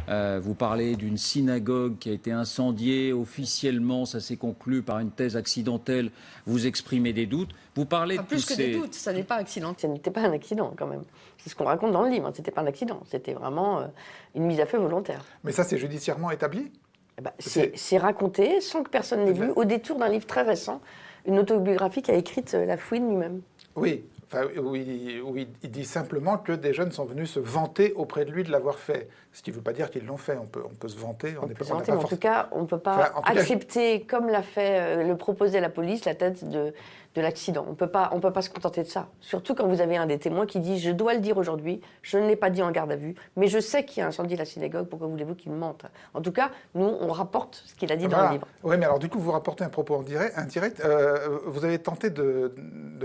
Vous parlez d'une synagogue qui a été incendiée. Officiellement, ça s'est conclu par une thèse accidentelle. Vous exprimez des doutes. Vous parlez de plus tous que des doutes, ça n'est pas accidentel. Ce n'était pas un accident quand même. C'est ce qu'on raconte dans le livre. C'était pas un accident. C'était vraiment une mise à feu volontaire. Mais ça, c'est judiciairement établi? C'est raconté sans que personne n'ait vu, au détour d'un livre très récent, une autobiographie qu'a écrite La Fouine lui-même. Oui. Enfin, oui, il dit simplement que des jeunes sont venus se vanter auprès de lui de l'avoir fait. Ce qui ne veut pas dire qu'ils l'ont fait. On peut se vanter. En tout cas, on ne peut pas accepter, comme l'a fait, le proposait la police, la tête de l'accident. On peut pas se contenter de ça. Surtout quand vous avez un des témoins qui dit « Je dois le dire aujourd'hui, je ne l'ai pas dit en garde à vue, mais je sais qu'il y a incendie à la synagogue, pourquoi voulez-vous qu'il me mente ?» En tout cas, nous, on rapporte ce qu'il a dit dans le livre. Oui, mais alors du coup, vous rapportez un propos indirect. Vous avez tenté de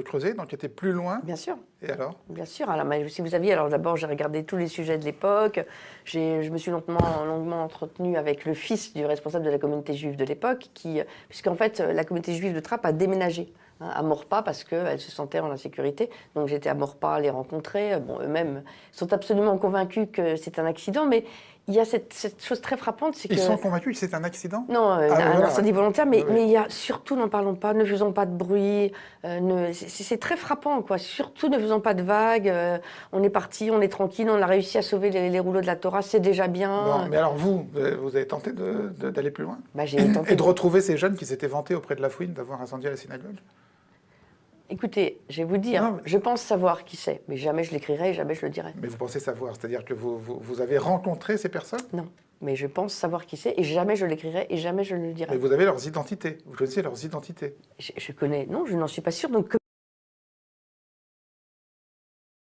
creuser, d'enquêter plus loin. Bien sûr. Et alors? Bien sûr. Alors, si vous aviez, alors d'abord, j'ai regardé tous les sujets de l'époque. Je me suis longuement entretenue avec le fils du responsable de la communauté juive de l'époque, puisqu'en fait, la communauté juive de Trappes a déménagé à Maurepas parce qu'elle se sentait en insécurité. Donc j'étais à Maurepas les rencontrer. Bon, eux-mêmes sont absolument convaincus que c'est un accident, mais il y a cette chose très frappante, c'est que... Ils sont convaincus que c'est un accident? Non, un incendie volontaire, mais il y a surtout, n'en parlons pas, ne faisons pas de bruit, c'est très frappant, quoi. Surtout ne faisons pas de vagues, on est parti, on est tranquille, on a réussi à sauver les rouleaux de la Torah, c'est déjà bien. Non, mais alors vous avez tenté d'aller plus loin? J'ai tenté et de retrouver ces jeunes qui s'étaient vantés auprès de la Fouine d'avoir incendié la synagogue? Écoutez, je vais vous dire, je pense savoir qui c'est, mais jamais je l'écrirai et jamais je le dirai. Mais vous pensez savoir, c'est-à-dire que vous avez rencontré ces personnes? Non, mais je pense savoir qui c'est et jamais je l'écrirai et jamais je le dirai. Mais vous avez leurs identités, vous connaissez leurs identités? Je connais, non, je n'en suis pas sûre, donc